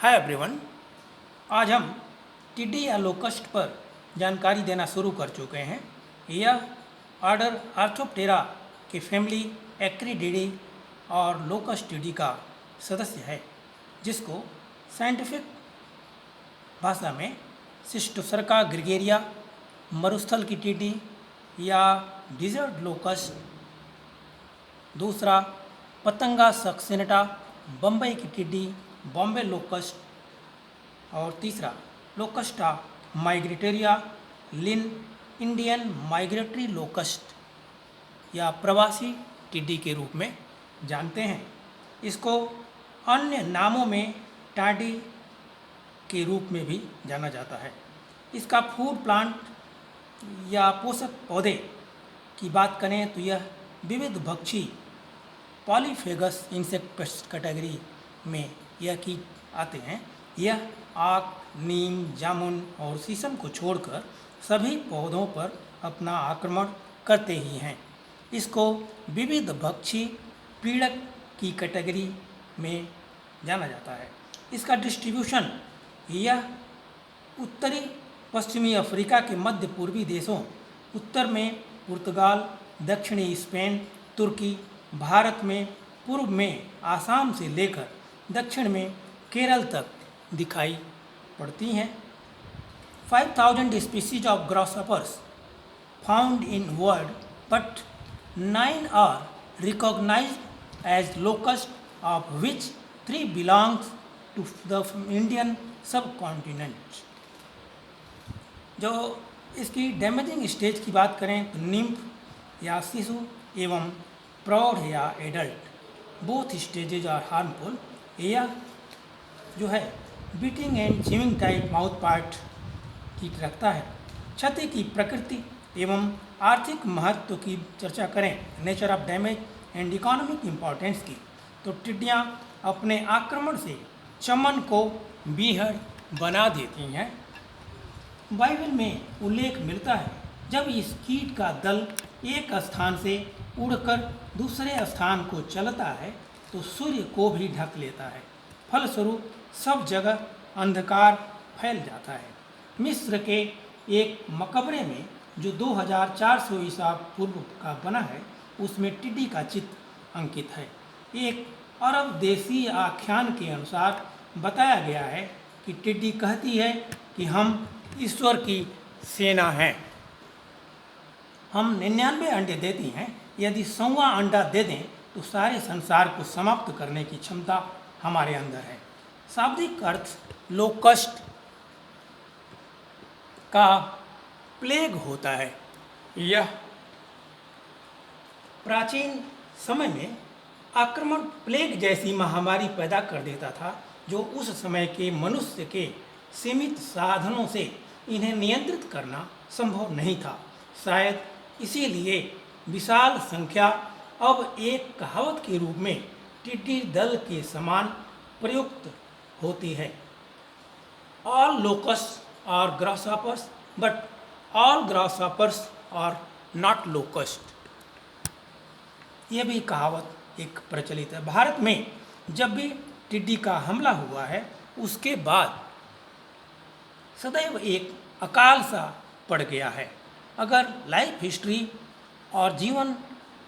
Hi everyone. आज हम टिड्डी या लोकस्ट पर जानकारी देना शुरू कर चुके हैं। यह ऑर्डर आर्थ्रोप्टेरा के फैमिली एक्रिडिडी और लोकस्ट टिड्डी का सदस्य है, जिसको साइंटिफिक भाषा में सिस्टोसर्का ग्रिगेरिया, मरुस्थल की टिड्डी या डिजर्ट लोकस्ट, दूसरा पतंगा सक्सेनेटा, बम्बई की टिड्डी, बॉम्बे लोकस्ट, और तीसरा लोकस्टा माइग्रेटोरिया लिन, इंडियन माइग्रेटरी लोकस्ट या प्रवासी टिड्डी के रूप में जानते हैं। इसको अन्य नामों में टाडी के रूप में भी जाना जाता है। इसका फूड प्लांट या पोषक पौधे की बात करें तो यह विविध भक्षी पॉलीफेगस इंसेक्ट पेस्ट कैटेगरी में यह कीट आते हैं। यह आक, नीम, जामुन और शीशम को छोड़कर सभी पौधों पर अपना आक्रमण करते ही हैं। इसको विविध भक्षी पीड़क की कैटेगरी में जाना जाता है। इसका डिस्ट्रीब्यूशन यह उत्तरी पश्चिमी अफ्रीका के मध्य पूर्वी देशों, उत्तर में पुर्तगाल, दक्षिणी स्पेन, तुर्की, भारत में पूर्व में आसाम से लेकर दक्षिण में केरल तक दिखाई पड़ती हैं। 5000 species of grasshoppers found in world, but 9 are recognised as locust, of which 3 belongs to the Indian subcontinent. जो इसकी डैमेजिंग स्टेज की बात करें तो निम्फ या शिशु एवं प्रौढ़ या adult, both stages are harmful. यह जो है biting and chewing type mouth part कीट रखता है। क्षति की प्रकृति एवं आर्थिक महत्व की चर्चा करें, nature of damage and economic importance की, तो टिड्डियाँ अपने आक्रमण से चमन को बीहड़ बना देती हैं। बाइबल में उल्लेख मिलता है जब इस कीट का दल एक स्थान से उड़कर दूसरे स्थान को चलता है तो सूर्य को भी ढक लेता है। फलस्वरूप सब जगह अंधकार फैल जाता है। मिस्र के एक मकबरे में जो 2400 ईसा पूर्व का बना है, उसमें टिड्डी का चित्र अंकित है। एक अरब देसी आख्यान के अनुसार बताया गया है कि टिड्डी कहती है कि हम ईश्वर की सेना हैं। हम 99 अंडे देती हैं, यदि 100वां अंडा दे दें तो सारे संसार को समाप्त करने की क्षमता हमारे अंदर है। शाब्दिक अर्थ लोकस्ट का प्लेग होता है। यह प्राचीन समय में आक्रमण प्लेग जैसी महामारी पैदा कर देता था, जो उस समय के मनुष्य के सीमित साधनों से इन्हें नियंत्रित करना संभव नहीं था। शायद इसीलिए विशाल संख्या अब एक कहावत के रूप में टिड्डी दल के समान प्रयुक्त होती है। All locust are grasshoppers, but all grasshoppers are not locust. यह भी कहावत एक प्रचलित है। भारत में जब भी टिड्डी का हमला हुआ है, उसके बाद सदैव एक अकाल सा पड़ गया है। अगर लाइफ हिस्ट्री और जीवन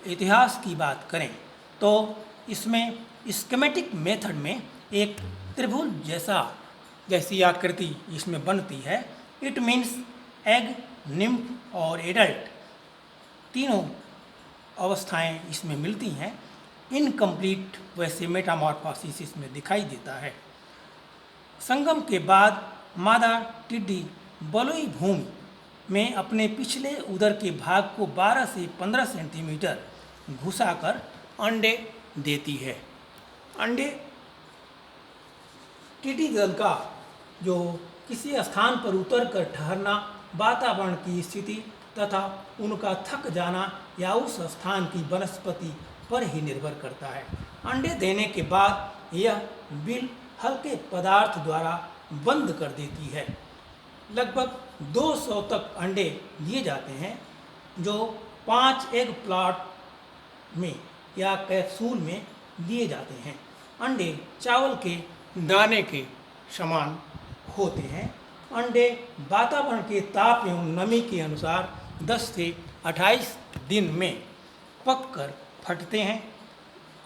इतिहास की बात करें तो इसमें स्कीमेटिक मेथड में एक त्रिभुज जैसी आकृति इसमें बनती है। इट मीन्स एग, निम्फ और एडल्ट तीनों अवस्थाएं इसमें मिलती हैं। इनकम्प्लीट वैसे मेटामॉर्फोसिस इसमें दिखाई देता है। संगम के बाद मादा टिड्डी बलुई भूमि में अपने पिछले उदर के भाग को 12 से 15 सेंटीमीटर घुसाकर अंडे देती है। अंडे टिड्डी दल का जो किसी स्थान पर उतर कर ठहरना, वातावरण की स्थिति तथा उनका थक जाना या उस स्थान की वनस्पति पर ही निर्भर करता है। अंडे देने के बाद यह बिल हल्के पदार्थ द्वारा बंद कर देती है। लगभग 200 तक अंडे दिए जाते हैं, जो 5 एग प्लॉट में या कैप्सूल में दिए जाते हैं। अंडे चावल के दाने के समान होते हैं। अंडे वातावरण के ताप एवं नमी के अनुसार 10 से 28 दिन में पककर फटते हैं।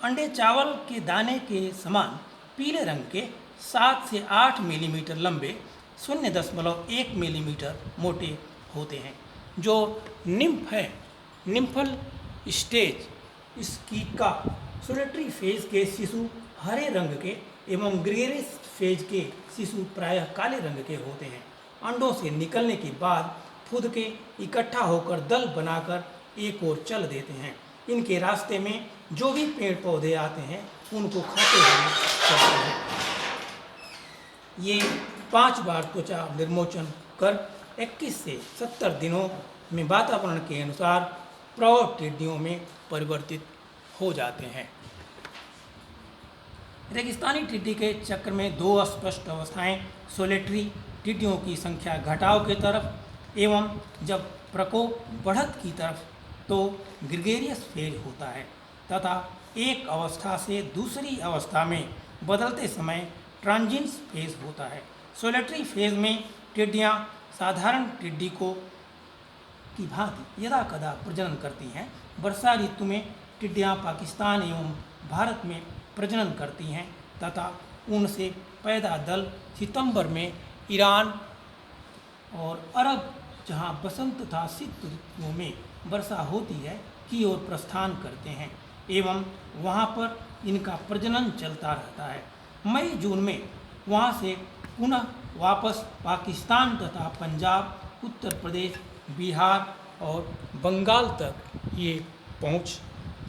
अंडे चावल के दाने के समान पीले रंग के 7 से 8 मिलीमीटर लंबे 0.1 मिलीमीटर मोटे होते हैं। जो निम्फ है, निम्फल स्टेज इस कीट का सोलेटरी फेज के शिशु हरे रंग के एवं ग्रेगेरियस फेज के शिशु प्रायः काले रंग के होते हैं। अंडों से निकलने के बाद खुद के इकट्ठा होकर दल बनाकर एक ओर चल देते हैं। इनके रास्ते में जो भी पेड़ पौधे आते हैं उनको खाते हुए चलते हैं। ये 5 बार त्वचा निर्मोचन कर 21 से 70 दिनों में वातावरण के अनुसार प्रौढ़ टिड्डियों में परिवर्तित हो जाते हैं। रेगिस्तानी टिड्डी के चक्र में 2 स्पष्ट अवस्थाएं सोलेटरी टिड्डियों की संख्या घटाव के तरफ एवं जब प्रकोप बढ़त की तरफ तो ग्रेगेरियस फेज होता है तथा एक अवस्था से दूसरी अवस्था में बदलते समय ट्रांजिएंट फेज होता है। सोलेटरी फेज में टिड्डियाँ साधारण टिड्डी की भांति यदा कदा प्रजनन करती हैं। वर्षा ऋतु में टिड्डियाँ पाकिस्तान एवं भारत में प्रजनन करती हैं तथा उनसे पैदा दल सितंबर में ईरान और अरब, जहाँ बसंत तथा शीत ऋतुओं में वर्षा होती है, की ओर प्रस्थान करते हैं एवं वहाँ पर इनका प्रजनन चलता रहता है। मई जून में वहाँ से पुनः वापस पाकिस्तान तथा पंजाब, उत्तर प्रदेश, बिहार और बंगाल तक ये पहुँच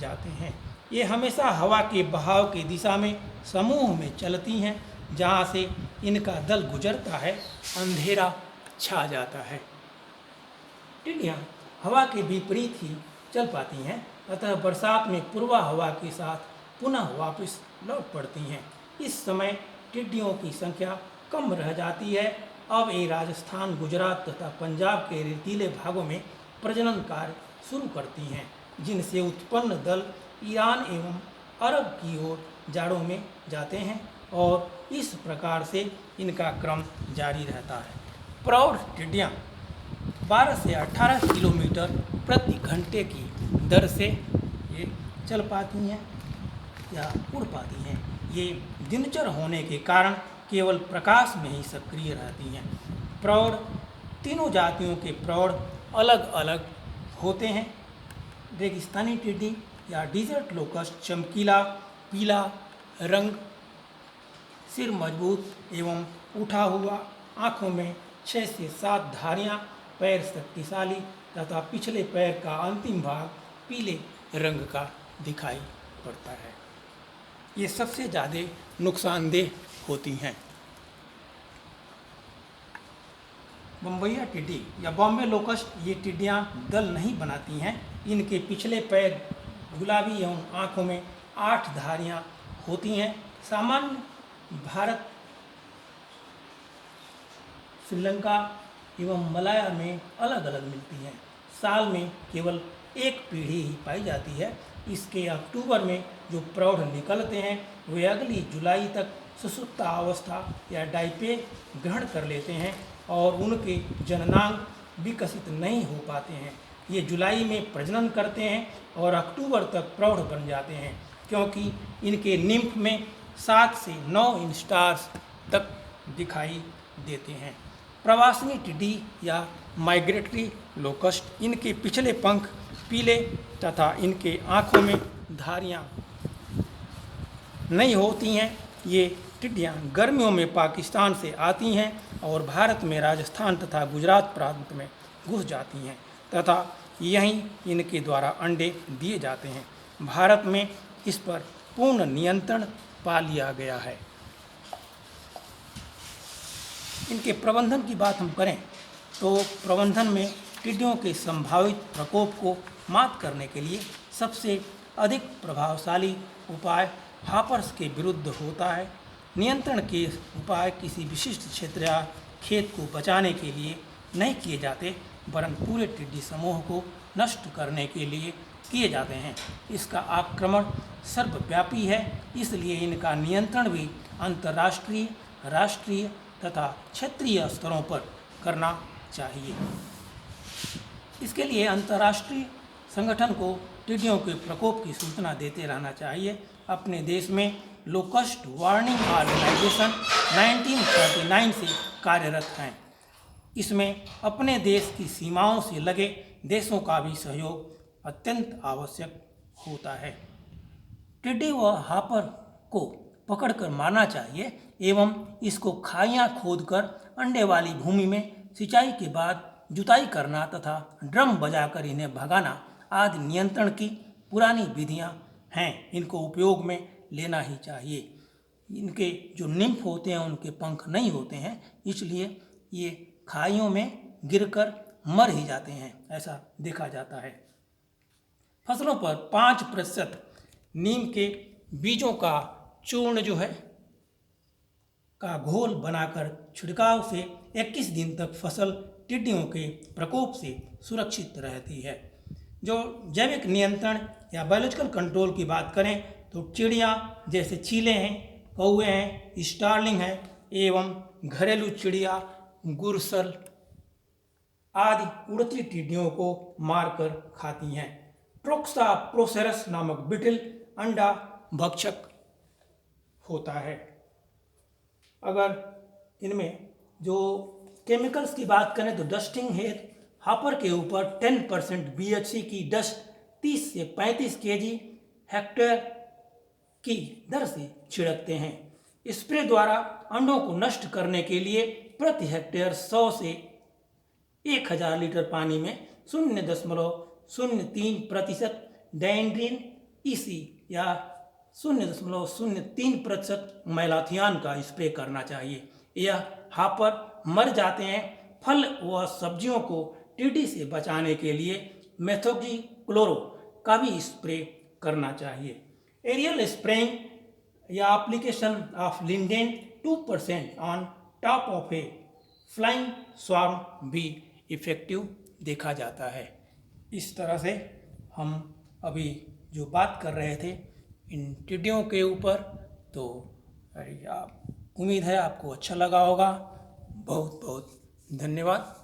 जाते हैं। ये हमेशा हवा के बहाव की दिशा में समूह में चलती हैं। जहाँ से इनका दल गुजरता है अंधेरा छा जाता है। टिड्डियाँ हवा के विपरीत ही चल पाती हैं, अतः बरसात में पूर्वा हवा के साथ पुनः वापस लौट पड़ती हैं। इस समय टिड्डियों की संख्या कम रह जाती है। अब ये राजस्थान, गुजरात तथा पंजाब के रेतीले भागों में प्रजनन कार्य शुरू करती हैं, जिनसे उत्पन्न दल ईरान एवं अरब की ओर जाड़ों में जाते हैं और इस प्रकार से इनका क्रम जारी रहता है। प्रौढ़ टिड्डियाँ 12 से 18 किलोमीटर प्रति घंटे की दर से ये चल पाती हैं या उड़ पाती हैं। ये दिनचर होने के कारण केवल प्रकाश में ही सक्रिय रहती हैं। प्रौढ़ तीनों जातियों के प्रौढ़ अलग अलग होते हैं। रेगिस्तानी टिड्डी या डिजर्ट लोकस्ट चमकीला पीला रंग, सिर मजबूत एवं उठा हुआ, आँखों में 6 से 7 धारियाँ, पैर शक्तिशाली तथा पिछले पैर का अंतिम भाग पीले रंग का दिखाई पड़ता है। ये सबसे ज़्यादा नुकसानदेह होती हैं। बम्बईया टिड्डी या बॉम्बे लोकस्ट, ये टिड्डियाँ दल नहीं बनाती हैं। इनके पिछले पैर गुलाबी एवं आँखों में 8 धारियाँ होती हैं। सामान्य भारत, श्रीलंका एवं मलाया में अलग अलग मिलती हैं। साल में केवल एक पीढ़ी ही पाई जाती है। इसके अक्टूबर में जो प्रौढ़ निकलते हैं वे अगली जुलाई तक सुसुप्ता अवस्था या डाइपे ग्रहण कर लेते हैं और उनके जननांग विकसित नहीं हो पाते हैं। ये जुलाई में प्रजनन करते हैं और अक्टूबर तक प्रौढ़ बन जाते हैं, क्योंकि इनके निम्फ में 7 से 9 इंस्टार्स तक दिखाई देते हैं। प्रवासिनी टिड्डी या माइग्रेटरी लोकस्ट, इनके पिछले पंख पीले तथा इनके आँखों में धारियाँ नहीं होती हैं। ये टिड्डियाँ गर्मियों में पाकिस्तान से आती हैं और भारत में राजस्थान तथा गुजरात प्रांत में घुस जाती हैं तथा यहीं इनके द्वारा अंडे दिए जाते हैं। भारत में इस पर पूर्ण नियंत्रण पा लिया गया है। इनके प्रबंधन की बात हम करें तो प्रबंधन में टिड्डियों के संभावित प्रकोप को मात करने के लिए सबसे अधिक प्रभावशाली उपाय हापर्स के विरुद्ध होता है। नियंत्रण के उपाय किसी विशिष्ट क्षेत्र या खेत को बचाने के लिए नहीं किए जाते, वरन पूरे टिड्डी समूह को नष्ट करने के लिए किए जाते हैं। इसका आक्रमण सर्वव्यापी है, इसलिए इनका नियंत्रण भी अंतर्राष्ट्रीय राष्ट्रीय तथा क्षेत्रीय स्तरों पर करना चाहिए। इसके लिए अंतर्राष्ट्रीय संगठन को टिड्डियों के प्रकोप की सूचना देते रहना चाहिए। अपने देश में लोकस्ट वार्निंग ऑर्गेनाइजेशन 1939 से कार्यरत हैं। इसमें अपने देश की सीमाओं से लगे देशों का भी सहयोग अत्यंत आवश्यक होता है। टिड्डी व हापर को पकड़कर मारना चाहिए एवं इसको खाइयाँ खोदकर अंडे वाली भूमि में सिंचाई के बाद जुताई करना तथा ड्रम बजाकर इन्हें भगाना आदि नियंत्रण की पुरानी विधियां हैं। इनको उपयोग में लेना ही चाहिए। इनके जो निम्फ होते हैं उनके पंख नहीं होते हैं, इसलिए ये खाइयों में गिरकर मर ही जाते हैं, ऐसा देखा जाता है। फसलों पर 5% नीम के बीजों का चूर्ण जो है का घोल बनाकर छिड़काव से 21 दिन तक फसल टिड्डियों के प्रकोप से सुरक्षित रहती है। जो जैविक नियंत्रण या बायोलॉजिकल कंट्रोल की बात करें तो चिड़िया जैसे चीले हैं, कौवे हैं, स्टार्लिंग है एवं घरेलू चिड़िया गुरसल आदि उड़ती टिड्डियों को मारकर खाती हैं। ट्रोक्सा प्रोसेरस नामक बिटल अंडा भक्षक होता है। अगर इनमें जो केमिकल्स की बात करें तो डस्टिंग हेड हापर के ऊपर 10% BHC की डस्ट 30 से 35 kg हेक्टेयर की दर से छिड़कते हैं। स्प्रे द्वारा अंडों को नष्ट करने के लिए प्रति हेक्टेयर 100 से 1000 लीटर पानी में 0.03% डाइंड्रीन ईसी या 0.03% मैलाथियान का स्प्रे करना चाहिए। यह हापर मर जाते हैं। फल व सब्जियों को टिड्डी से बचाने के लिए मेथोक्सीक्लोरो का भी स्प्रे करना चाहिए। एरियल स्प्रेइंग या application of lindane 2% on top of A flying swarm भी इफेक्टिव देखा जाता है। इस तरह से हम अभी जो बात कर रहे थे इन टिड्डियों के ऊपर, तो आप उम्मीद है आपको अच्छा लगा होगा। बहुत बहुत धन्यवाद।